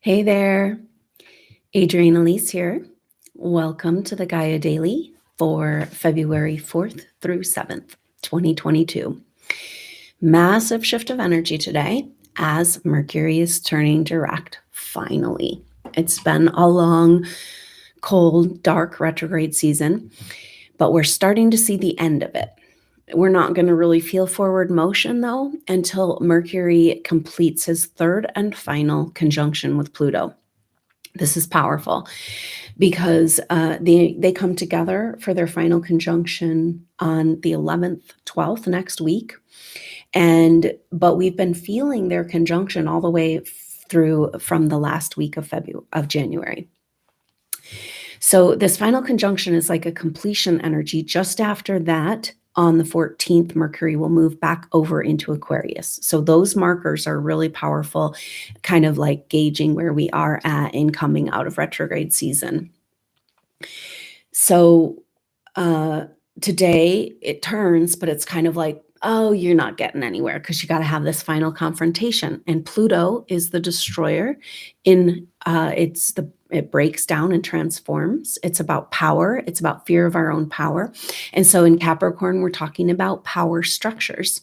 Hey there, Adrienne Elise here. Welcome to the Gaia Daily for February 4th through 7th, 2022. Massive shift of energy today as Mercury is turning direct, finally. It's been a long, cold, dark retrograde season, but we're starting to see the end of it. We're not going to really feel forward motion, though, until Mercury completes his third and final conjunction with Pluto. This is powerful because they come together for their final conjunction on the 11th, 12th next week. But we've been feeling their conjunction all the way through from the last week of January. So this final conjunction is like a completion energy. Just after that, on the 14th, Mercury will move back over into Aquarius. So those markers are really powerful, kind of like gauging where we are at in coming out of retrograde season. So today it turns, but it's kind of like, oh, you're not getting anywhere because you got to have this final confrontation. And Pluto is the destroyer. It breaks down and transforms. It's about power. It's about fear of our own power. And so in Capricorn, we're talking about power structures.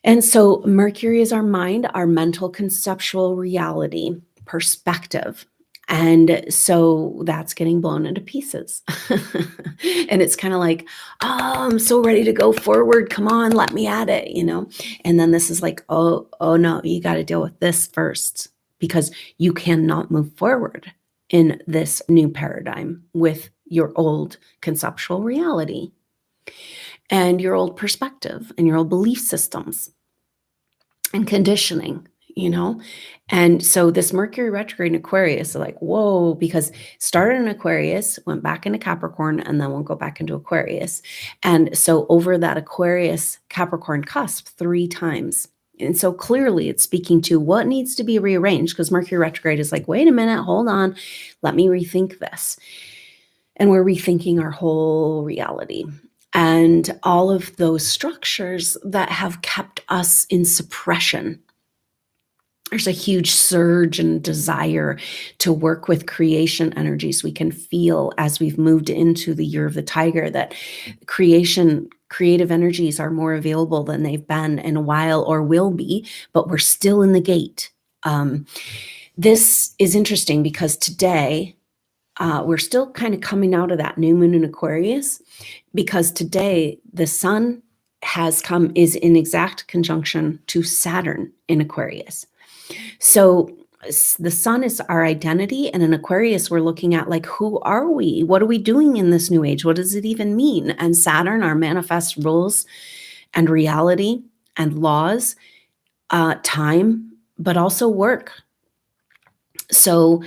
And so Mercury is our mind, our mental conceptual reality, perspective. And so that's getting blown into pieces. And it's kind of like, oh, I'm so ready to go forward. Come on, let me at it, And then this is like, oh no, you got to deal with this first because you cannot move forward in this new paradigm with your old conceptual reality and your old perspective and your old belief systems and conditioning. And so this Mercury retrograde in Aquarius is like, whoa, because it started in Aquarius, went back into Capricorn, and then we'll go back into Aquarius. And so over that Aquarius Capricorn cusp 3 times. And so clearly it's speaking to what needs to be rearranged because Mercury retrograde is like, wait a minute, hold on, let me rethink this. And we're rethinking our whole reality. And all of those structures that have kept us in suppression. There's a huge surge and desire to work with creation energies. We can feel as we've moved into the year of the tiger that creative energies are more available than they've been in a while or will be, but we're still in the gate. This is interesting because today we're still kind of coming out of that new moon in Aquarius because today the sun is in exact conjunction to Saturn in Aquarius. So the sun is our identity, and in Aquarius, we're looking at like, who are we? What are we doing in this new age? What does it even mean? And Saturn, our manifest rules and reality and laws, time, but also work. So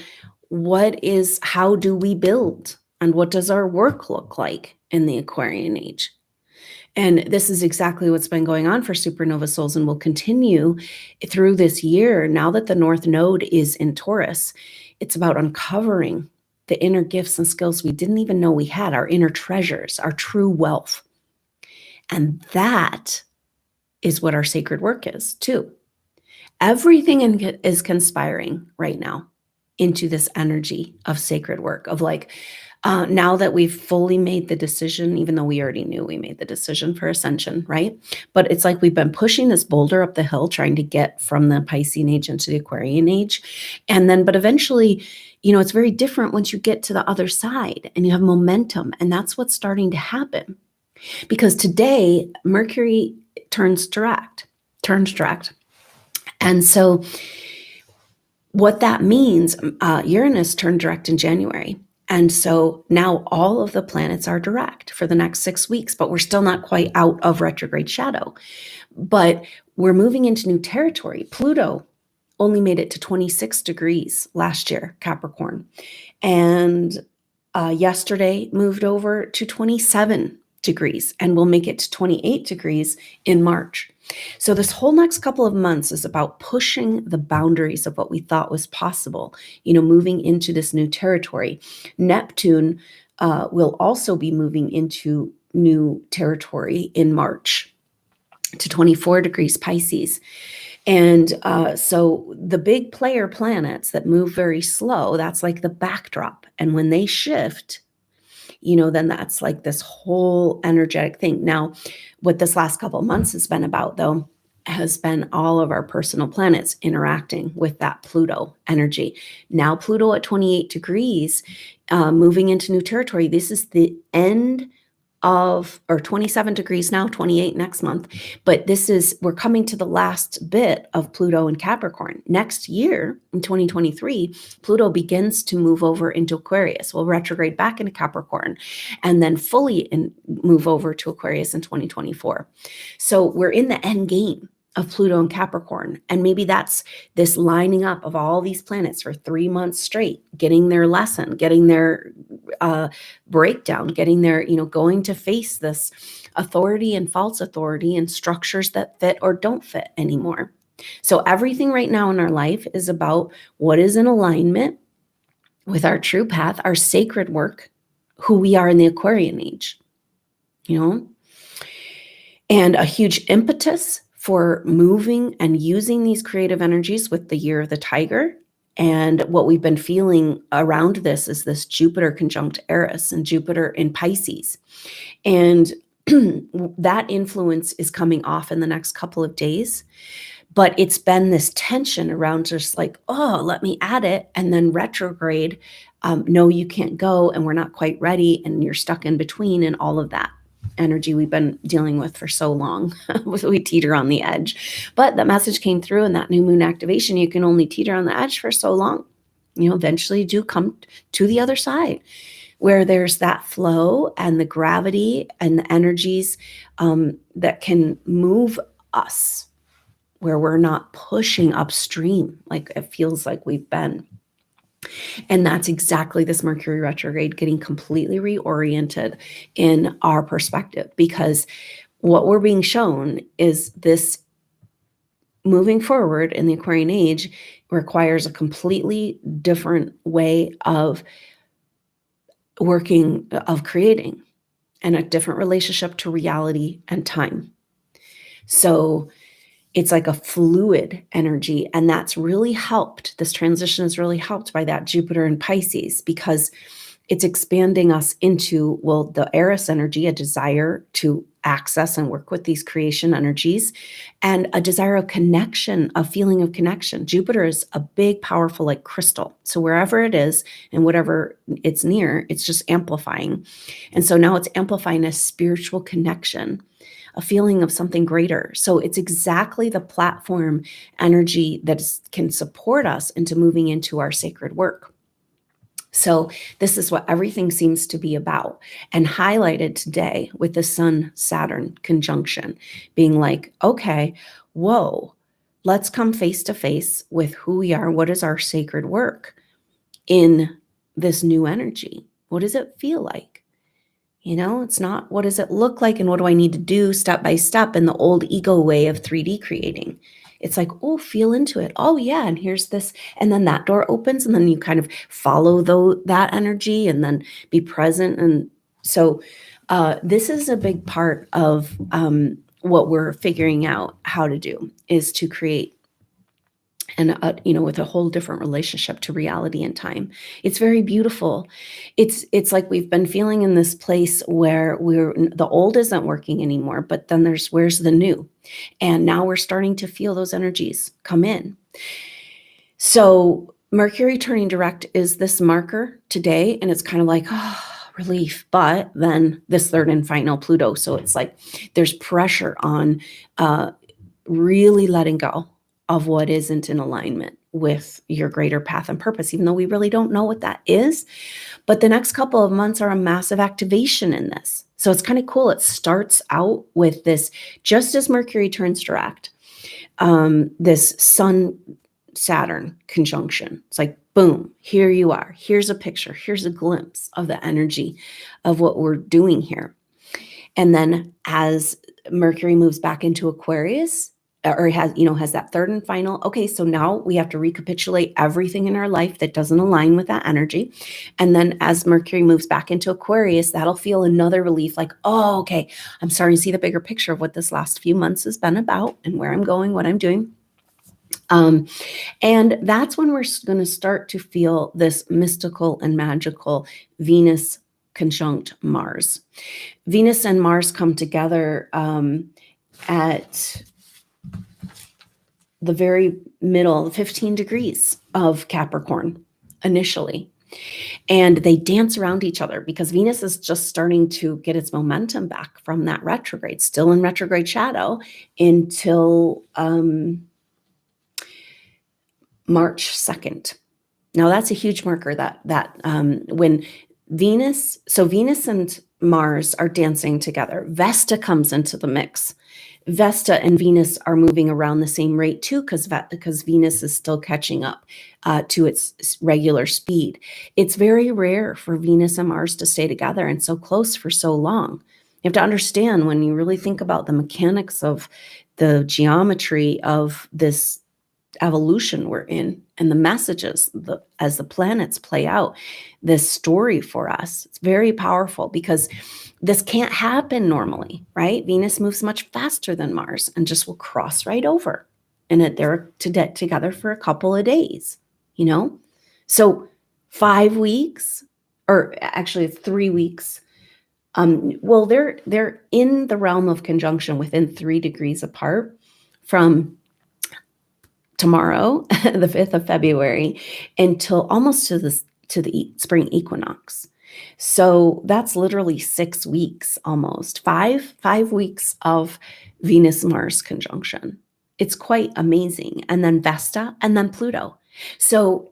how do we build? And what does our work look like in the Aquarian age? And this is exactly what's been going on for supernova souls and will continue through this year. Now that the North Node is in Taurus, it's about uncovering the inner gifts and skills we didn't even know we had, our inner treasures, our true wealth. And that is what our sacred work is, too. Everything is conspiring right now into this energy of sacred work, of like, now that we've fully made the decision, even though we already knew we made the decision for ascension, right? But it's like we've been pushing this boulder up the hill, trying to get from the Piscean age into the Aquarian age. But eventually, it's very different once you get to the other side and you have momentum. And that's what's starting to happen. Because today, Mercury turns direct. And so what that means, Uranus turned direct in January. And so now all of the planets are direct for the next 6 weeks, but we're still not quite out of retrograde shadow. But we're moving into new territory. Pluto only made it to 26 degrees last year, Capricorn. And yesterday moved over to 27 degrees and will make it to 28 degrees in March. So this whole next couple of months is about pushing the boundaries of what we thought was possible, moving into this new territory. Neptune will also be moving into new territory in March to 24 degrees Pisces. And so the big player planets that move very slow, that's like the backdrop. And when they shift, then that's like this whole energetic thing. Now, what this last couple of months has been about, though, has been all of our personal planets interacting with that Pluto energy. Now, Pluto at 28 degrees, moving into new territory. This is the end of, or 27 degrees now, 28 next month. But we're coming to the last bit of Pluto in Capricorn. Next year, in 2023, Pluto begins to move over into Aquarius. We'll retrograde back into Capricorn and then fully move over to Aquarius in 2024. So we're in the end game of Pluto and Capricorn. And maybe that's this lining up of all these planets for 3 months straight, getting their lesson, getting their breakdown, getting their, going to face this authority and false authority and structures that fit or don't fit anymore. So everything right now in our life is about what is in alignment with our true path, our sacred work, who we are in the Aquarian Age, and a huge impetus for moving and using these creative energies with the year of the tiger. And what we've been feeling around this is this Jupiter conjunct Eros and Jupiter in Pisces. And that influence is coming off in the next couple of days. But it's been this tension around just like, oh, let me add it. And then retrograde, no, you can't go. And we're not quite ready. And you're stuck in between and all of that energy we've been dealing with for so long. We teeter on the edge. But that message came through in that new moon activation. You can only teeter on the edge for so long. Eventually you do come to the other side where there's that flow and the gravity and the energies that can move us, where we're not pushing upstream like it feels like we've been. And that's exactly this Mercury retrograde getting completely reoriented in our perspective, because what we're being shown is this moving forward in the Aquarian Age requires a completely different way of working, of creating, and a different relationship to reality and time. So it's like a fluid energy, and that's really helped. This transition is really helped by that Jupiter in Pisces, because it's expanding us into, the Eros energy, a desire to access and work with these creation energies, and a desire of connection, a feeling of connection. Jupiter is a big, powerful, like crystal. So wherever it is and whatever it's near, it's just amplifying. And so now it's amplifying a spiritual connection, a feeling of something greater. So it's exactly the platform energy that can support us into moving into our sacred work. So this is what everything seems to be about, and highlighted today with the Sun-Saturn conjunction being like, okay, whoa, let's come face to face with who we are. What is our sacred work in this new energy? What does it feel like? It's not what does it look like and what do I need to do step by step in the old ego way of 3D creating. It's like, oh, feel into it. Oh, yeah. And here's this. And then that door opens, and then you kind of follow that energy and then be present. And so this is a big part of what we're figuring out how to do, is to create and with a whole different relationship to reality and time. It's very beautiful. It's like we've been feeling in this place where the old isn't working anymore, but then where's the new? And now we're starting to feel those energies come in. So Mercury turning direct is this marker today, and it's kind of like, relief. But then this third and final Pluto. So it's like there's pressure on really letting go of what isn't in alignment with your greater path and purpose, even though we really don't know what that is. But the next couple of months are a massive activation in this. So it's kind of cool. It starts out with this, just as Mercury turns direct, this Sun-Saturn conjunction. It's like, boom, here you are. Here's a picture. Here's a glimpse of the energy of what we're doing here. And then as Mercury moves back into Aquarius, or has that third and final, okay, so now we have to recapitulate everything in our life that doesn't align with that energy. And then as Mercury moves back into Aquarius, that'll feel another relief, like, oh, okay, I'm starting to see the bigger picture of what this last few months has been about and where I'm going, what I'm doing. And that's when we're going to start to feel this mystical and magical Venus conjunct Mars. Venus and Mars come together at the very middle, 15 degrees of Capricorn initially. And they dance around each other because Venus is just starting to get its momentum back from that retrograde, still in retrograde shadow until March 2nd. Now that's a huge marker that when Venus and Mars are dancing together, Vesta comes into the mix. Vesta and Venus are moving around the same rate too, because Venus is still catching up to its regular speed. It's very rare for Venus and Mars to stay together and so close for so long. You have to understand, when you really think about the mechanics of the geometry of this evolution we're in and the messages as the planets play out this story for us, it's very powerful because this can't happen normally, right? Venus moves much faster than Mars and just will cross right over, and they're together for a couple of days, so 5 weeks, or actually 3 weeks. Well, they're in the realm of conjunction within 3 degrees apart from tomorrow, the 5th of February, until almost to the spring equinox. So that's literally 6 weeks, almost 5 weeks of Venus-Mars conjunction. It's quite amazing. And then Vesta, and then Pluto. So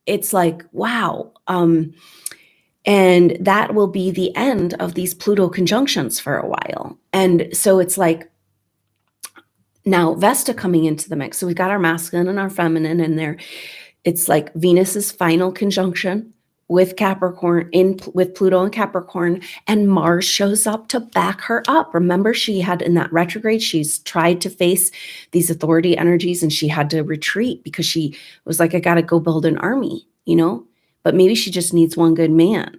it's like, wow. And that will be the end of these Pluto conjunctions for a while. And so it's like, now Vesta coming into the mix. So we've got our masculine and our feminine in there. It's like Venus's final conjunction with Capricorn, with Pluto and Capricorn, and Mars shows up to back her up. Remember, she had in that retrograde, she's tried to face these authority energies and she had to retreat because she was like, I got to go build an army, but maybe she just needs one good man,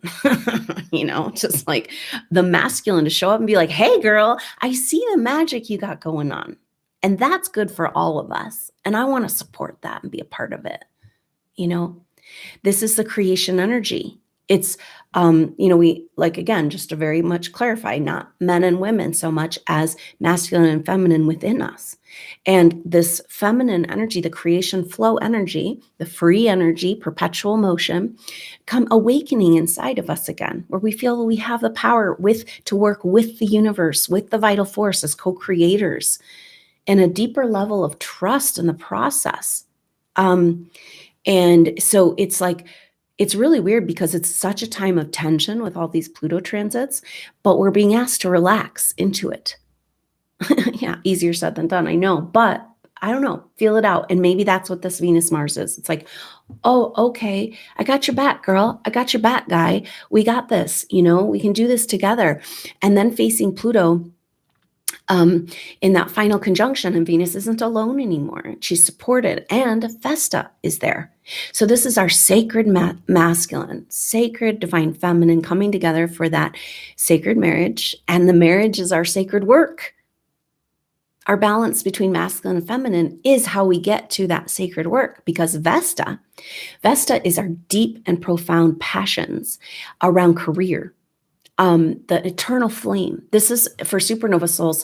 just like the masculine to show up and be like, hey girl, I see the magic you got going on. And that's good for all of us. And I want to support that and be a part of it. This is the creation energy. It's, we again, just to very much clarify, not men and women so much as masculine and feminine within us. And this feminine energy, the creation flow energy, the free energy, perpetual motion, come awakening inside of us again, where we feel we have the power to work with the universe, with the vital force as co-creators, and a deeper level of trust in the process. And so it's like, it's really weird because it's such a time of tension with all these Pluto transits, but we're being asked to relax into it. Yeah, easier said than done, I know, but I don't know, feel it out. And maybe that's what this Venus-Mars is. It's like, oh, okay, I got your back, girl. I got your back, guy. We got this, we can do this together. And then facing Pluto, in that final conjunction, and Venus isn't alone anymore. She's supported, and Vesta is there. So this is our sacred masculine, sacred divine feminine coming together for that sacred marriage. And the marriage is our sacred work. Our balance between masculine and feminine is how we get to that sacred work, because Vesta is our deep and profound passions around career, the eternal flame. This is for supernova souls,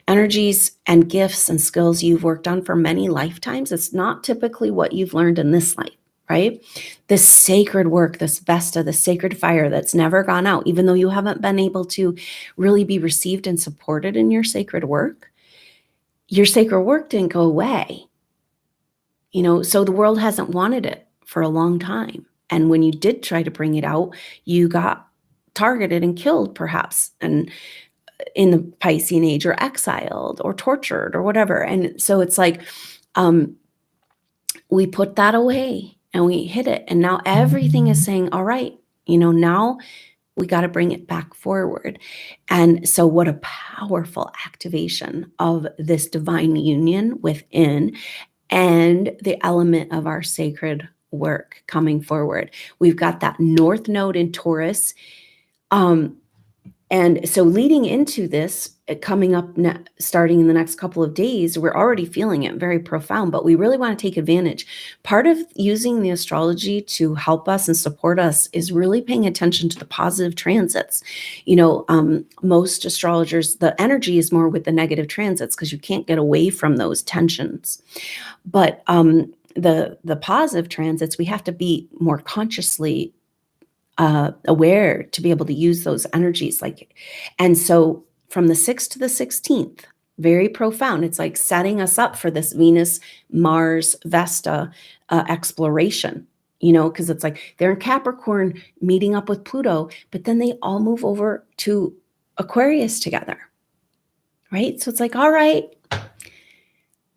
energies and gifts and skills you've worked on for many lifetimes. It's not typically what you've learned in this life, right? This sacred work, this Vesta, the sacred fire that's never gone out, even though you haven't been able to really be received and supported in your sacred work didn't go away. So the world hasn't wanted it for a long time. And when you did try to bring it out, you got targeted and killed, perhaps, and in the Piscean age, or exiled or tortured or whatever. And so it's like, we put that away and we hid it. And now everything is saying, all right, now we got to bring it back forward. And so what a powerful activation of this divine union within and the element of our sacred work coming forward. We've got that North Node in Taurus, And so leading into this, coming up, starting in the next couple of days, we're already feeling it very profound, but we really want to take advantage. Part of using the astrology to help us and support us is really paying attention to the positive transits. Most astrologers, the energy is more with the negative transits because you can't get away from those tensions. But the positive transits, we have to be more consciously aware to be able to use those energies. And so from the 6th to the 16th, very profound. It's like setting us up for this Venus, Mars, Vesta exploration, because it's like they're in Capricorn meeting up with Pluto, but then they all move over to Aquarius together, right? So it's like, all right,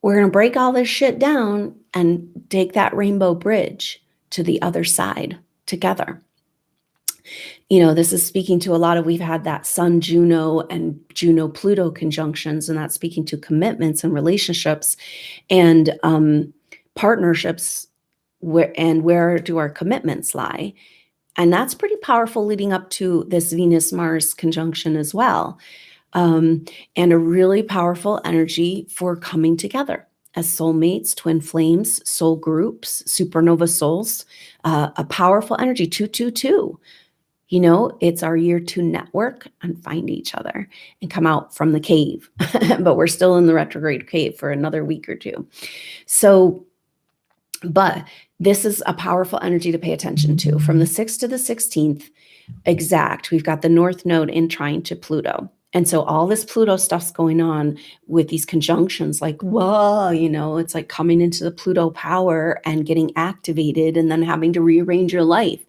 we're going to break all this shit down and take that rainbow bridge to the other side together. This is speaking to a lot of, we've had that Sun Juno and Juno Pluto conjunctions, and that's speaking to commitments and relationships and partnerships. Where do our commitments lie? And that's pretty powerful leading up to this Venus Mars conjunction as well. And a really powerful energy for coming together as soulmates, twin flames, soul groups, supernova souls, a powerful energy, 222. It's our year to network and find each other and come out from the cave. But we're still in the retrograde cave for another week or two. So, but this is a powerful energy to pay attention to. From the 6th to the 16th, exact, we've got the North Node in trine to Pluto. And so all this Pluto stuff's going on with these conjunctions, like, whoa, it's like coming into the Pluto power and getting activated and then having to rearrange your life.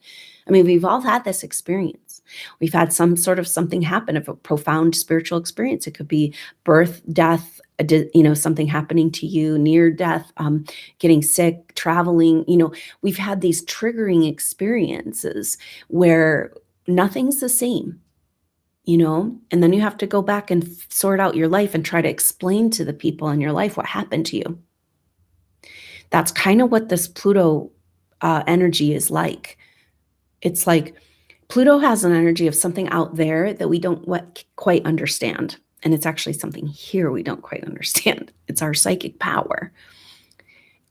I mean, we've all had this experience. We've had some sort of something happen, of a profound spiritual experience. It could be birth, death, something happening to you, near death, getting sick, traveling. We've had these triggering experiences where nothing's the same, and then you have to go back and sort out your life and try to explain to the people in your life what happened to you. That's kind of what this Pluto energy is like. It's like Pluto has an energy of something out there that we don't quite understand. And it's actually something here we don't quite understand. It's our psychic power.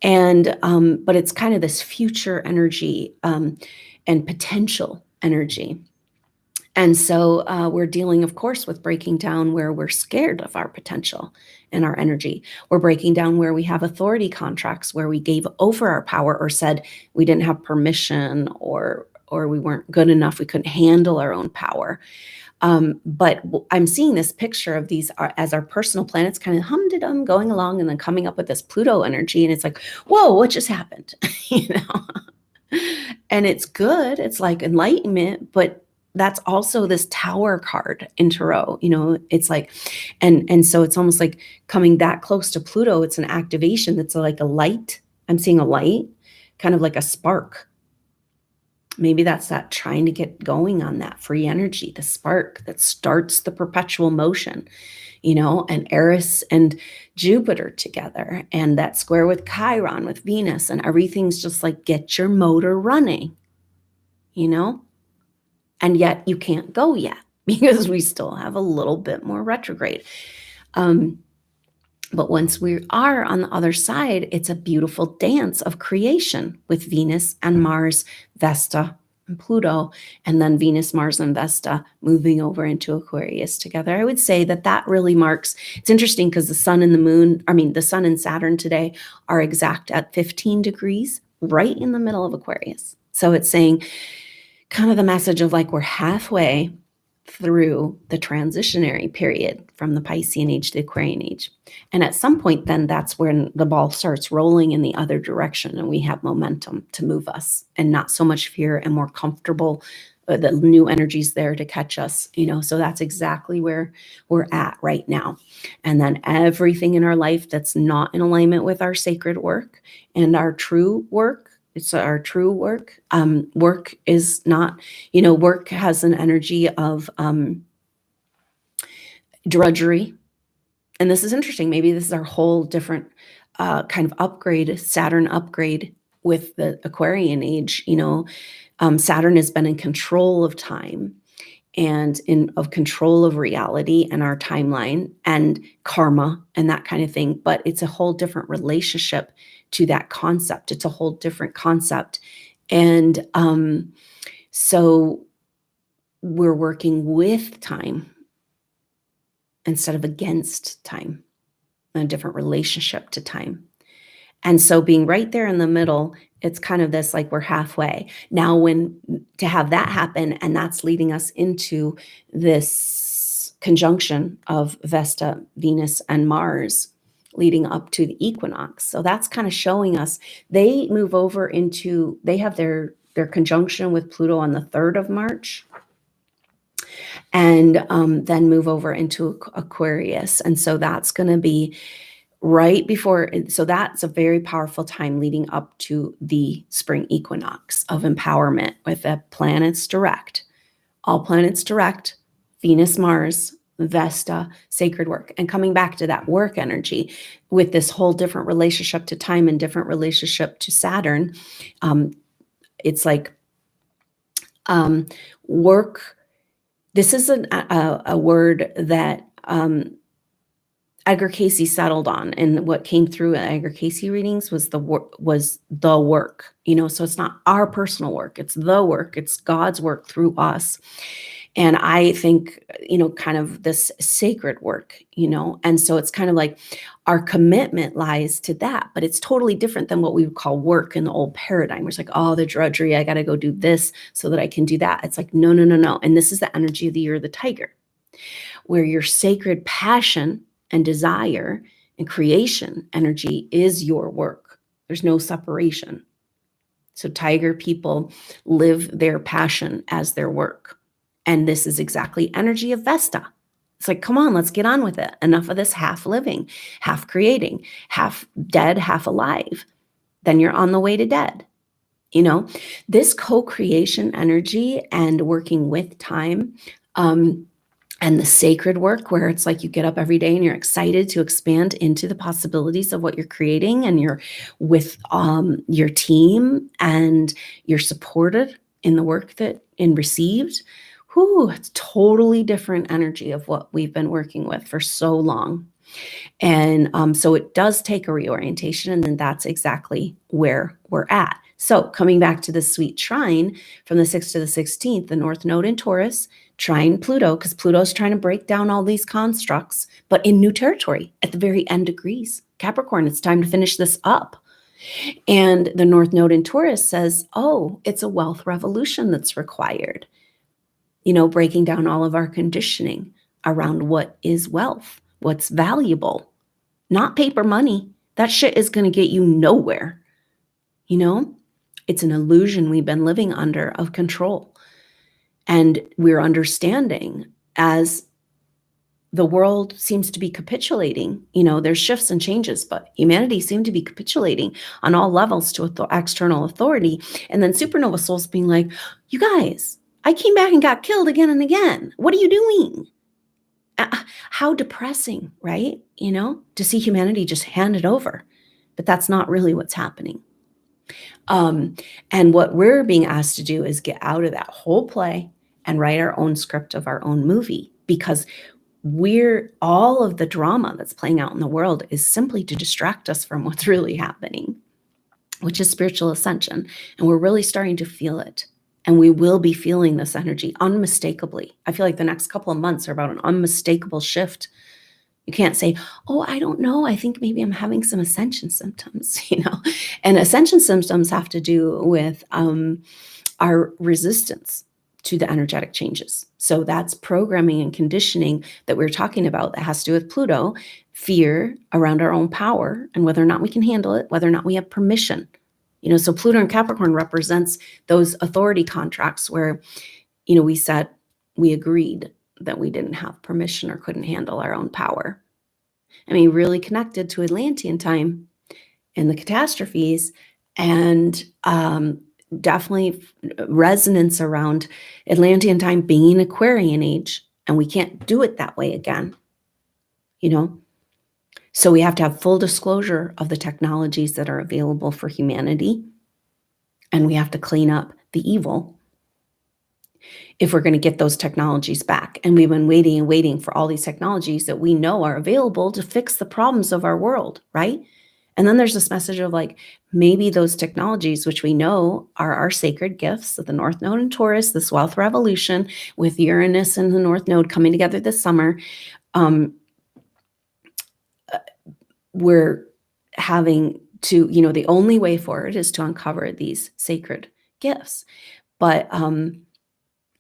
And, but it's kind of this future energy and potential energy. And so we're dealing, of course, with breaking down where we're scared of our potential and our energy. We're breaking down where we have authority contracts, where we gave over our power or said we didn't have permission or we weren't good enough, we couldn't handle our own power. But I'm seeing this picture of these as our personal planets kind of hum-de-dum going along and then coming up with this Pluto energy. And it's like, whoa, what just happened? And it's good. It's like enlightenment, but that's also this Tower card in Tarot. It's like, and so it's almost like coming that close to Pluto. It's an activation that's like a light. I'm seeing a light, kind of like a spark. Maybe that's that trying to get going on that free energy, the spark that starts the perpetual motion, and Eros and Jupiter together, and that square with Chiron, with Venus, and everything's just like, get your motor running, and yet you can't go yet because we still have a little bit more retrograde. But once we are on the other side, it's a beautiful dance of creation with Venus and Mars, Vesta and Pluto, and then Venus, Mars, and Vesta moving over into Aquarius together. I would say that really marks, it's interesting because the sun and Saturn today are exact at 15 degrees, right in the middle of Aquarius. So it's saying kind of the message of like, we're halfway through the transitionary period from the Piscean age to the Aquarian age. And at some point, then that's when the ball starts rolling in the other direction and we have momentum to move us and not so much fear and more comfortable. The new energy's there to catch us, so that's exactly where we're at right now. And then everything in our life that's not in alignment with our sacred work and our true work, it's our true work. Work is not, work has an energy of drudgery. And this is interesting. Maybe this is our whole different kind of upgrade, Saturn upgrade with the Aquarian age. Saturn has been in control of time and of control of reality and our timeline and karma and that kind of thing. But it's a whole different relationship to that concept. It's a whole different concept. And so we're working with time instead of against time, a different relationship to time. And so being right there in the middle, it's kind of this like we're halfway. Now, to have that happen, and that's leading us into this conjunction of Vesta, Venus, and Mars leading up to the equinox. So that's kind of showing us they move over into, they have their conjunction with Pluto on the 3rd of March. And then move over into Aquarius. And so that's going to be right before, so that's a very powerful time leading up to the spring equinox of empowerment with the planets direct, all planets direct, Venus, Mars, Vesta, sacred work, and coming back to that work energy with this whole different relationship to time and different relationship to Saturn. It's like work. This is a word that Edgar Cayce settled on, and what came through in Edgar Cayce readings was the work. So it's not our personal work; it's the work. It's God's work through us. And I think, kind of this sacred work, and so it's kind of like our commitment lies to that, but it's totally different than what we would call work in the old paradigm. It's like, oh, the drudgery, I got to go do this so that I can do that. It's like, no. And this is the energy of the year of the tiger, where your sacred passion and desire and creation energy is your work. There's no separation. So tiger people live their passion as their work. And this is exactly energy of Vesta. It's like, come on, let's get on with it. Enough of this half living, half creating, half dead, half alive. Then you're on the way to dead. This co-creation energy and working with time, and the sacred work, where it's like you get up every day and you're excited to expand into the possibilities of what you're creating, and you're with your team and you're supported in the work and received. It's totally different energy of what we've been working with for so long. And so it does take a reorientation, and then that's exactly where we're at. So coming back to the sweet trine from the 6th to the 16th, the North Node in Taurus, trine Pluto, because Pluto's trying to break down all these constructs, but in new territory at the very end degrees. Capricorn, it's time to finish this up. And the North Node in Taurus says, oh, it's a wealth revolution that's required. Breaking down all of our conditioning around what is wealth, what's valuable, not paper money. That shit is going to get you nowhere. It's an illusion we've been living under of control. And we're understanding as the world seems to be capitulating. There's shifts and changes, but humanity seemed to be capitulating on all levels to external authority. And then supernova souls being like, you guys, I came back and got killed again and again. What are you doing? How depressing, right? To see humanity just handed over. But that's not really what's happening. And what we're being asked to do is get out of that whole play and write our own script of our own movie, because all of the drama that's playing out in the world is simply to distract us from what's really happening, which is spiritual ascension. And we're really starting to feel it. And we will be feeling this energy unmistakably. I feel like the next couple of months are about an unmistakable shift. You can't say, oh, I don't know. I think maybe I'm having some ascension symptoms, And ascension symptoms have to do with our resistance to the energetic changes. So that's programming and conditioning that we're talking about that has to do with Pluto, fear around our own power and whether or not we can handle it, whether or not we have permission. So Pluto and Capricorn represents those authority contracts where, we said we agreed that we didn't have permission or couldn't handle our own power. Really connected to Atlantean time and the catastrophes, and definitely resonance around Atlantean time being Aquarian Age, and we can't do it that way again, So we have to have full disclosure of the technologies that are available for humanity, and we have to clean up the evil if we're going to get those technologies back. And we've been waiting and waiting for all these technologies that we know are available to fix the problems of our world, right? And then there's this message of like, maybe those technologies, which we know are our sacred gifts of the North Node and Taurus, this wealth revolution with Uranus and the North Node coming together this summer, we're having to, the only way forward is to uncover these sacred gifts. But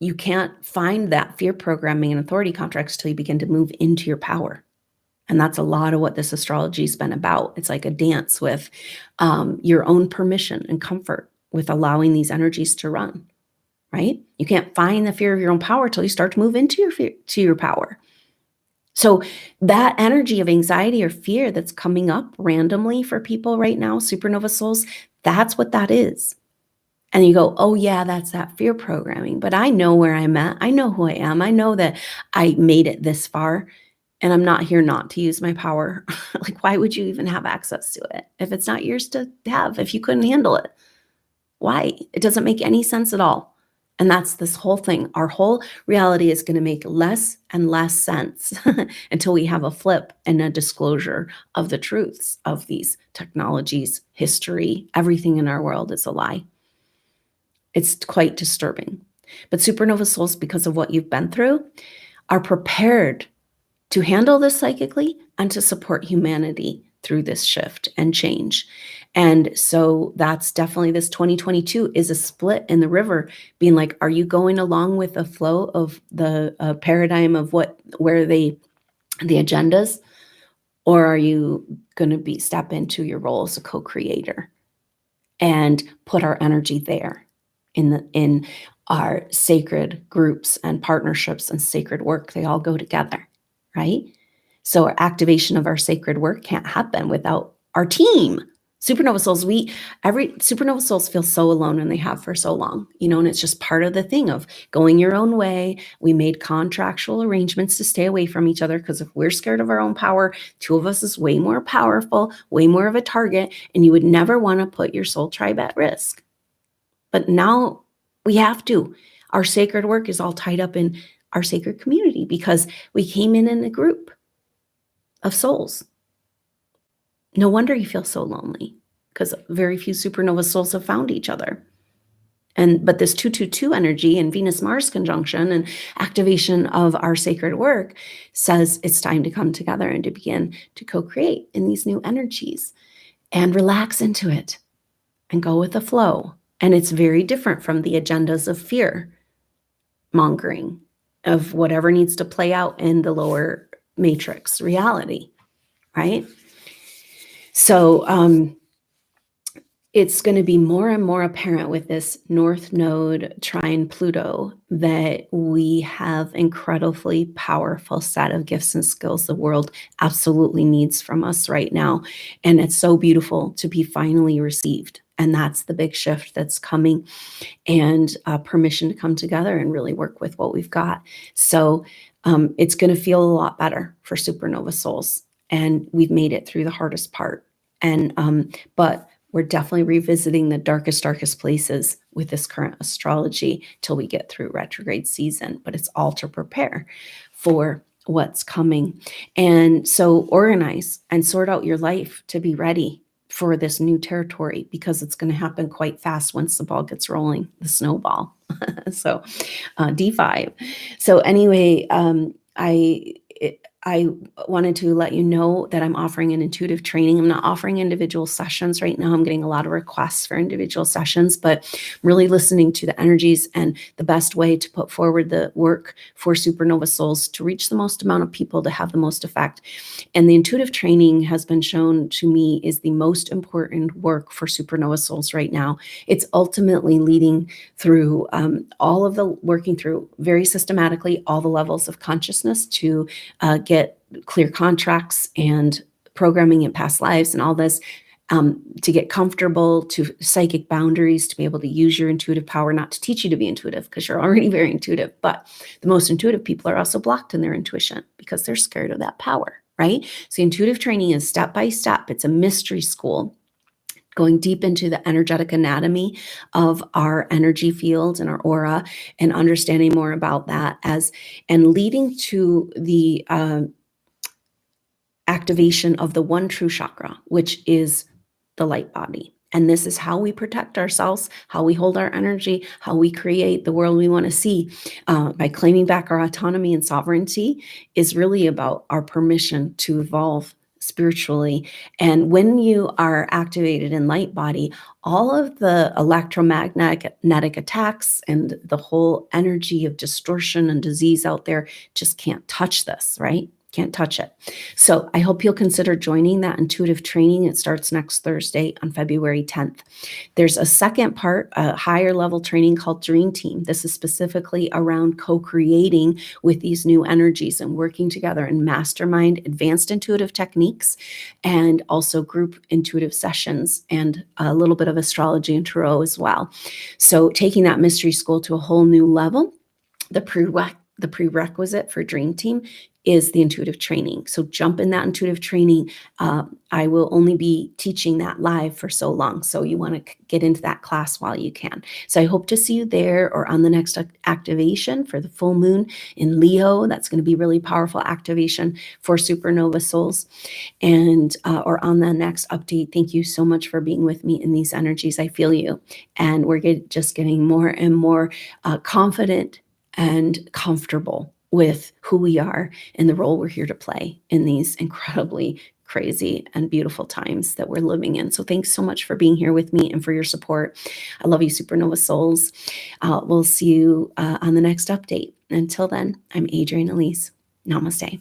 you can't find that fear programming and authority contracts till you begin to move into your power. And that's a lot of what this astrology has been about. It's like a dance with your own permission and comfort with allowing these energies to run, right? You can't find the fear of your own power till you start to move into your power. So that energy of anxiety or fear that's coming up randomly for people right now, supernova souls, that's what that is. And you go, oh yeah, that's that fear programming. But I know where I'm at. I know who I am. I know that I made it this far and I'm not here not to use my power. Like, why would you even have access to it if it's not yours to have, if you couldn't handle it? Why? It doesn't make any sense at all. And that's this whole thing. Our whole reality is going to make less and less sense until we have a flip and a disclosure of the truths of these technologies, history, everything in our world is a lie. It's quite disturbing. But supernova souls, because of what you've been through, are prepared to handle this psychically and to support humanity through this shift and change. And so that's definitely, this 2022 is a split in the river, being like, are you going along with the flow of the paradigm of the agendas, or are you going to step into your role as a co-creator and put our energy there in our sacred groups and partnerships and sacred work? They all go together, right? So our activation of our sacred work can't happen without our team. Supernova souls, supernova souls feel so alone, and they have for so long, and it's just part of the thing of going your own way. We made contractual arrangements to stay away from each other, because if we're scared of our own power, two of us is way more powerful, way more of a target, and you would never want to put your soul tribe at risk. But now we have to. Our sacred work is all tied up in our sacred community because we came in a group of souls. No wonder you feel so lonely, because very few supernova souls have found each other. But this 222 energy and Venus-Mars conjunction and activation of our sacred work says it's time to come together and to begin to co-create in these new energies and relax into it and go with the flow. And it's very different from the agendas of fear mongering, of whatever needs to play out in the lower matrix reality, right? So it's going to be more and more apparent with this North Node trine Pluto that we have incredibly powerful set of gifts and skills the world absolutely needs from us right now. And it's so beautiful to be finally received. And that's the big shift that's coming, and permission to come together and really work with what we've got. So it's going to feel a lot better for supernova souls. And we've made it through the hardest part. And but we're definitely revisiting the darkest places with this current astrology till we get through retrograde season. But it's all to prepare for what's coming. And so organize and sort out your life to be ready for this new territory, because it's going to happen quite fast once the ball gets rolling, the snowball. So D5. So anyway, I wanted to let you know that I'm offering an intuitive training. I'm not offering individual sessions right now. I'm getting a lot of requests for individual sessions, but really listening to the energies and the best way to put forward the work for supernova souls to reach the most amount of people to have the most effect. And the intuitive training has been shown to me is the most important work for supernova souls right now. It's ultimately leading through working through very systematically all the levels of consciousness to get clear contracts and programming in past lives and all this, to get comfortable, to psychic boundaries, to be able to use your intuitive power, not to teach you to be intuitive because you're already very intuitive. But the most intuitive people are also blocked in their intuition because they're scared of that power, right? So intuitive training is step by step. It's a mystery school going deep into the energetic anatomy of our energy fields and our aura, and understanding more about that, and leading to the activation of the one true chakra, which is the light body. And this is how we protect ourselves, how we hold our energy, how we create the world we want to see. By claiming back our autonomy and sovereignty is really about our permission to evolve spiritually. And when you are activated in light body, all of the electromagnetic attacks and the whole energy of distortion and disease out there just can't touch this, right? Can't touch it. So I hope you'll consider joining that intuitive training. It starts next Thursday on February 10th. There's a second part, a higher level training called Dream Team. This is specifically around co-creating with these new energies and working together in mastermind advanced intuitive techniques, and also group intuitive sessions, and a little bit of astrology and tarot as well. So taking that mystery school to a whole new level. The prerequisite for Dream Team is the intuitive training. So jump in that intuitive training. I will only be teaching that live for so long. So you want to get into that class while you can. So I hope to see you there, or on the next activation for the full moon in Leo. That's going to be really powerful activation for supernova souls. And or on the next update. Thank you so much for being with me in these energies. I feel you. And we're just getting more and more confident and comfortable with who we are and the role we're here to play in these incredibly crazy and beautiful times that we're living in. So thanks so much for being here with me and for your support. I love you, supernova souls. We'll see you on the next update. Until then, I'm Adrienne Elise. Namaste.